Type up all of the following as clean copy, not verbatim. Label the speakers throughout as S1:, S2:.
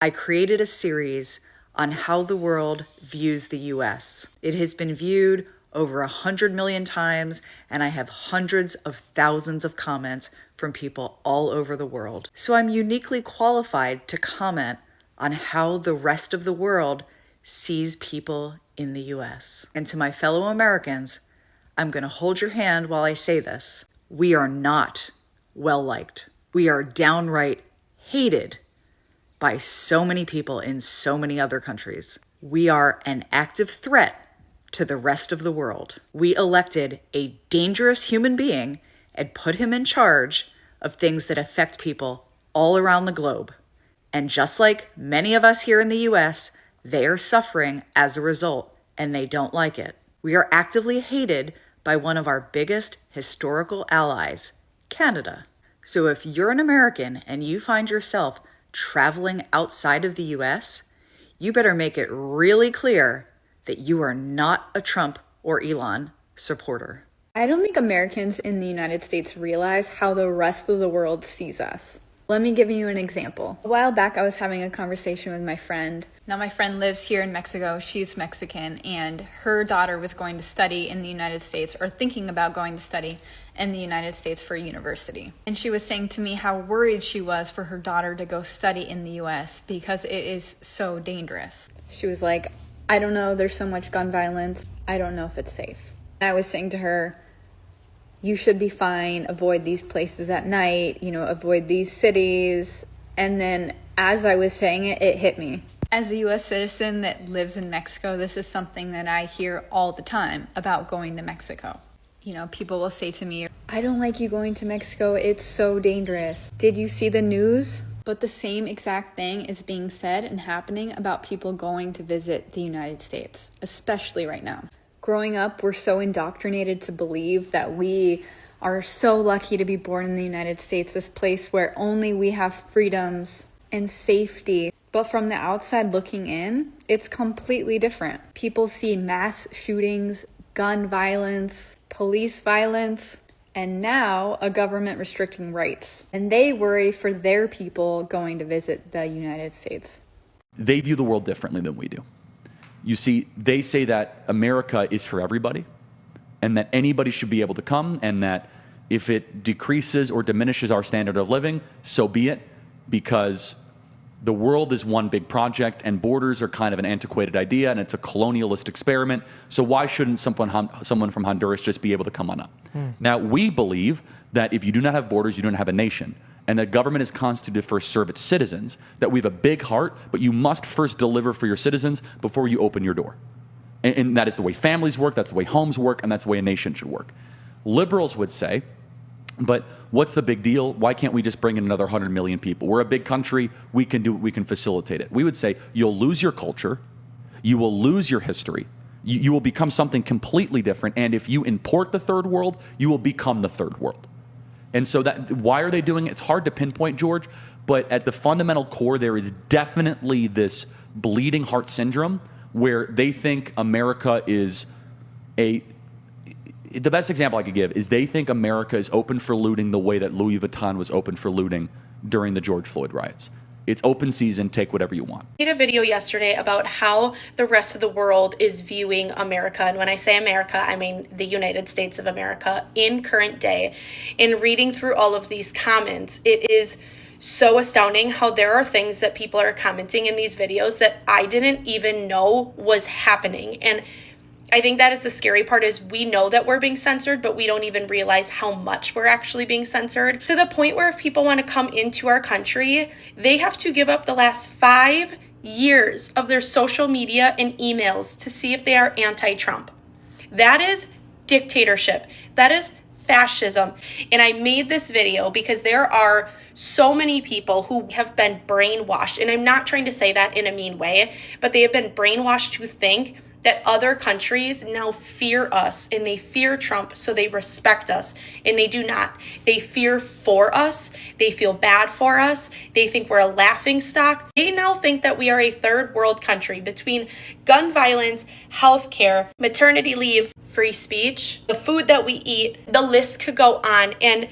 S1: I created a series on how the world views the US. It has been viewed over 100 million times, and I have hundreds of thousands of comments from people all over the world. So I'm uniquely qualified to comment on how the rest of the world sees people in the US. And to my fellow Americans, I'm going to hold your hand while I say this. We are not well liked. We are downright hated by so many people in so many other countries. We are an active threat to the rest of the world. We elected a dangerous human being and put him in charge of things that affect people all around the globe. And just like many of us here in the US, they are suffering as a result, and they don't like it. We are actively hated by one of our biggest historical allies, Canada. So if you're an American and you find yourself traveling outside of the US, you better make it really clear that you are not a Trump or Elon supporter.
S2: I don't think Americans in the United States realize how the rest of the world sees us. Let me give you an example. A while back, I was having a conversation with my friend. Now, my friend lives here in Mexico. She's Mexican, and her daughter was going to study in the United States, or thinking about going to study in the United States for university. And she was saying to me how worried she was for her daughter to go study in the US because it is so dangerous. She was like, I don't know, there's so much gun violence. I don't know if it's safe. And I was saying to her, you should be fine, avoid these places at night, avoid these cities. And then as I was saying it, it hit me. As a US citizen that lives in Mexico, this is something that I hear all the time about going to Mexico. People will say to me, I don't like you going to Mexico, it's so dangerous. Did you see the news? But the same exact thing is being said and happening about people going to visit the United States, especially right now. Growing up, we're so indoctrinated to believe that we are so lucky to be born in the United States, this place where only we have freedoms and safety. But from the outside looking in, it's completely different. People see mass shootings, gun violence, police violence, and now a government restricting rights. And they worry for their people going to visit the United States.
S3: They view the world differently than we do. You see, they say that America is for everybody and that anybody should be able to come, and that if it decreases or diminishes our standard of living, so be it, because the world is one big project and borders are kind of an antiquated idea and it's a colonialist experiment. So why shouldn't someone from Honduras just be able to come on up? Now, we believe that if you do not have borders, you don't have a nation. And that government is constituted to first serve its citizens, that we have a big heart, but you must first deliver for your citizens before you open your door. And that is the way families work, that's the way homes work, and that's the way a nation should work. Liberals would say, but what's the big deal? Why can't we just bring in another 100 million people? We're a big country, we can facilitate it. We would say, you'll lose your culture, you will lose your history, you will become something completely different, and if you import the third world, you will become the third world. And so why are they doing it? It's hard to pinpoint, George, but at the fundamental core, there is definitely this bleeding heart syndrome where they think America is the best example I could give is they think America is open for looting the way that Louis Vuitton was open for looting during the George Floyd riots. It's open season, take whatever you want.
S4: I made a video yesterday about how the rest of the world is viewing America. And when I say America, I mean the United States of America in current day. In reading through all of these comments, it is so astounding how there are things that people are commenting in these videos that I didn't even know was happening. And I think that is the scary part, is we know that we're being censored, but we don't even realize how much we're actually being censored, to the point where if people want to come into our country, they have to give up the last 5 years of their social media and emails to see if they are anti-Trump. That is dictatorship. That is fascism. And I made this video because there are so many people who have been brainwashed, and I'm not trying to say that in a mean way, but they have been brainwashed to think that other countries now fear us and they fear Trump, so they respect us, and they do not. They fear for us. They feel bad for us. They think we're a laughing stock. They now think that we are a third world country between gun violence, healthcare, maternity leave, free speech, the food that we eat. The list could go on. And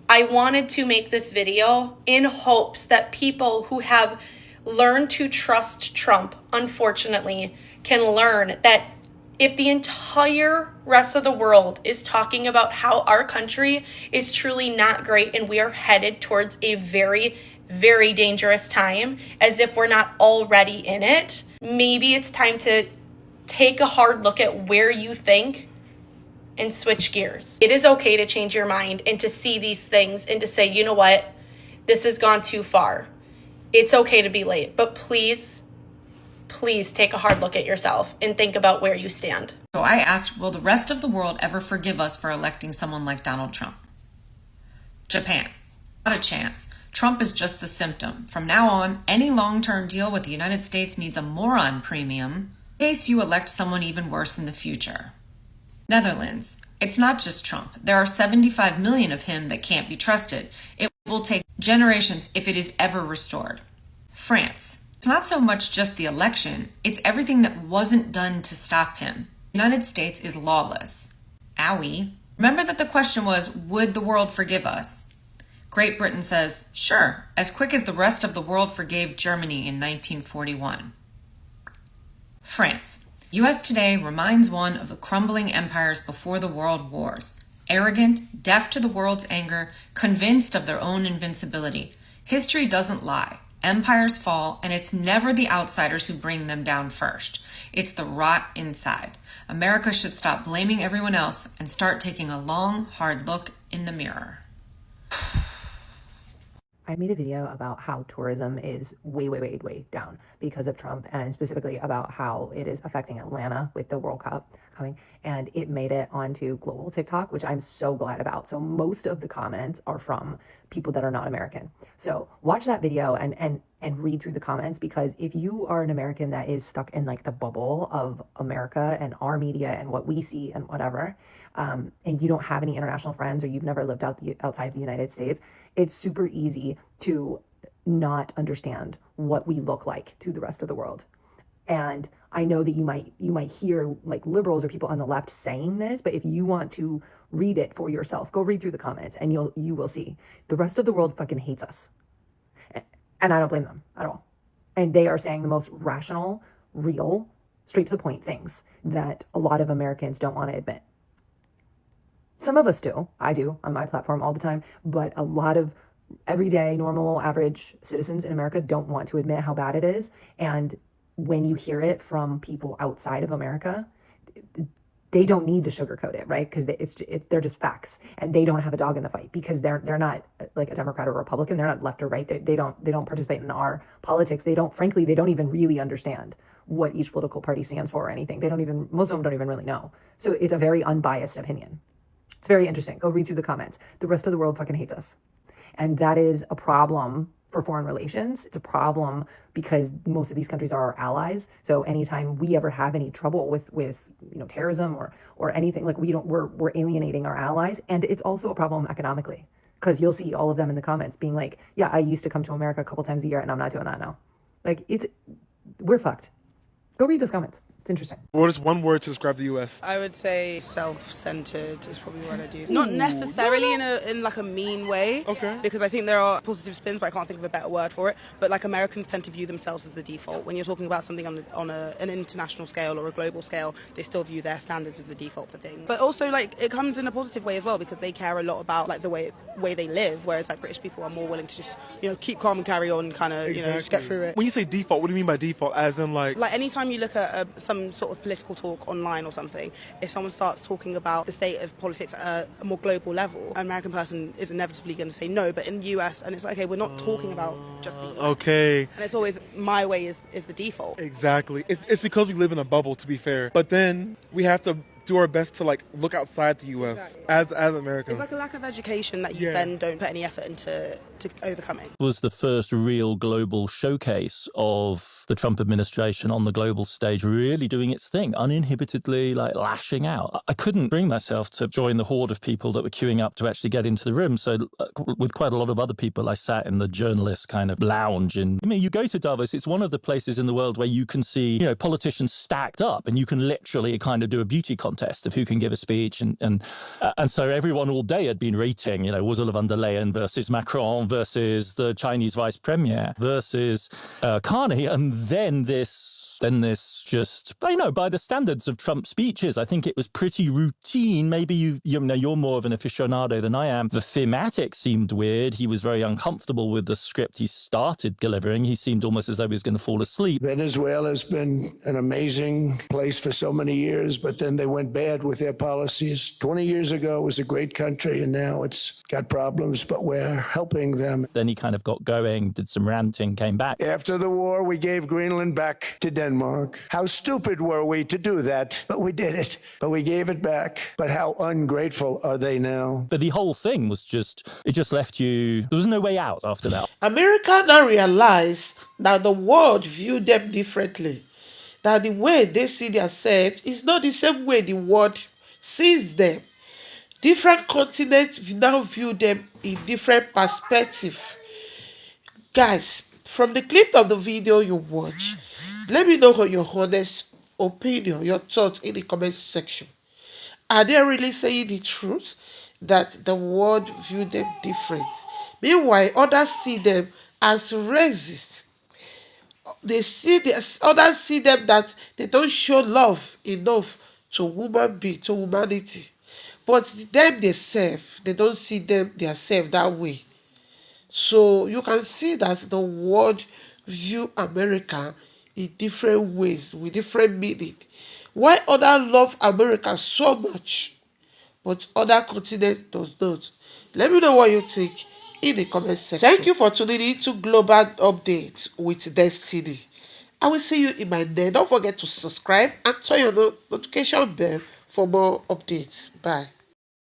S4: I wanted to make this video in hopes that people who have learn to trust Trump, unfortunately, can learn that if the entire rest of the world is talking about how our country is truly not great and we are headed towards a very, very dangerous time, as if we're not already in it, maybe it's time to take a hard look at where you think and switch gears. It is okay to change your mind and to see these things and to say, you know what, this has gone too far. It's okay to be late, but please take a hard look at yourself and think about where you stand.
S5: So I asked, will the rest of the world ever forgive us for electing someone like Donald Trump? Japan. Not a chance. Trump is just the symptom. From now on, any long-term deal with the United States needs a moron premium in case you elect someone even worse in the future. Netherlands. It's not just Trump. There are 75 million of him that can't be trusted. It will take generations if it is ever restored. France. It's not so much just the election, it's everything that wasn't done to stop him. The United States is lawless. Owie. Remember that the question was, would the world forgive us? Great Britain says, sure, as quick as the rest of the world forgave Germany in 1941. France. US today reminds one of the crumbling empires before the world wars. Arrogant, deaf to the world's anger, convinced of their own invincibility. History doesn't lie. Empires fall, and it's never the outsiders who bring them down first. It's the rot inside. America should stop blaming everyone else and start taking a long, hard look in the mirror.
S6: I made a video about how tourism is way down because of Trump, and specifically about how it is affecting Atlanta with the World Cup coming, and it made it onto global TikTok, which I'm so glad about. So most of the comments are from people that are not American. So watch that video and read through the comments, because if you are an American that is stuck in like the bubble of America and our media and what we see and whatever, and you don't have any international friends, or you've never lived outside the United States, it's super easy to not understand what we look like to the rest of the world. And I know that you might hear like liberals or people on the left saying this, but if you want to read it for yourself, go read through the comments and you will see the rest of the world fucking hates us. And I don't blame them at all. And they are saying the most rational, real, straight to the point things that a lot of Americans don't want to admit. Some of us do. I do on my platform all the time, but a lot of everyday, normal, average citizens in America don't want to admit how bad it is. And when you hear it from people outside of America, they don't need to sugarcoat it, right? Because they're just facts, and they don't have a dog in the fight, because they're not like a Democrat or Republican. They're not left or right. They don't participate in our politics. They don't even really understand what each political party stands for or anything. Most of them don't even really know. So it's a very unbiased opinion. It's very interesting. Go read through the comments. The rest of the world fucking hates us. And that is a problem for foreign relations. It's a problem because most of these countries are our allies. So anytime we ever have any trouble with terrorism or anything, like we're alienating our allies. And it's also a problem economically, because you'll see all of them in the comments being like, yeah, I used to come to America a couple times a year and I'm not doing that now. Like we're fucked. Go read those comments. It's interesting.
S7: What is one word to describe the U.S.?
S8: I would say self-centered is probably what I'd use. Not necessarily in like a mean way.
S7: Okay.
S8: Because I think there are positive spins, but I can't think of a better word for it. But like Americans tend to view themselves as the default. When you're talking about something on an international scale or a global scale, they still view their standards as the default for things. But also like it comes in a positive way as well, because they care a lot about like the way they live, whereas like British people are more willing to just keep calm and carry on, kind of just get through it.
S7: When you say default, what do you mean by default? As in like
S8: anytime you look at some sort of political talk online or something, if someone starts talking about the state of politics at a more global level, an American person is inevitably going to say no. But in the US, and it's like, okay, we're not talking about just the US.
S7: Okay.
S8: And it's always my way is the default.
S7: Exactly. It's because we live in a bubble, to be fair. But then we have to do our best to like look outside the U.S.
S8: Exactly.
S7: as Americans.
S8: It's like a lack of education that you then don't put any effort into overcoming.
S9: Was the first real global showcase of the Trump administration on the global stage, really doing its thing, uninhibitedly, like lashing out. I couldn't bring myself to join the horde of people that were queuing up to actually get into the room. So with quite a lot of other people, I sat in the journalist kind of lounge. And I mean, you go to Davos, it's one of the places in the world where you can see, politicians stacked up and you can literally kind of do a beauty contest contest of who can give a speech. And so everyone all day had been rating, Ursula von der Leyen versus Macron versus the Chinese vice premier versus Carney. And then this just, by the standards of Trump's speeches, I think it was pretty routine. Maybe you're more of an aficionado than I am. The thematic seemed weird. He was very uncomfortable with the script he started delivering. He seemed almost as though he was going to fall asleep.
S10: Venezuela's been an amazing place for so many years, but then they went bad with their policies. 20 years ago, it was a great country, and now it's got problems, but we're helping them.
S9: Then he kind of got going, did some ranting, came back.
S10: After the war, we gave Greenland back to Denmark. How stupid were we to do that? But we did it. But we gave it back. But how ungrateful are they now?
S9: But the whole thing was it just left you, there was no way out after that.
S11: America now realized that the world viewed them differently. That the way they see themselves is not the same way the world sees them. Different continents now view them in different perspective. Guys, from the clip of the video you watch, let me know your honest opinion, your thoughts in the comment section. Are they really saying the truth that the world view them different? Meanwhile, others see them as racist. Others see them that they don't show love enough to humanity. But them themselves, they don't see them themselves that way. So you can see that the world view America in different ways, with different meaning. Why others love America so much, but other continents does not. Let me know what you think in the comment section. Thank you for tuning in to Global Update with Destiny. I will see you in my next. Don't forget to subscribe and turn your notification bell for more updates. Bye.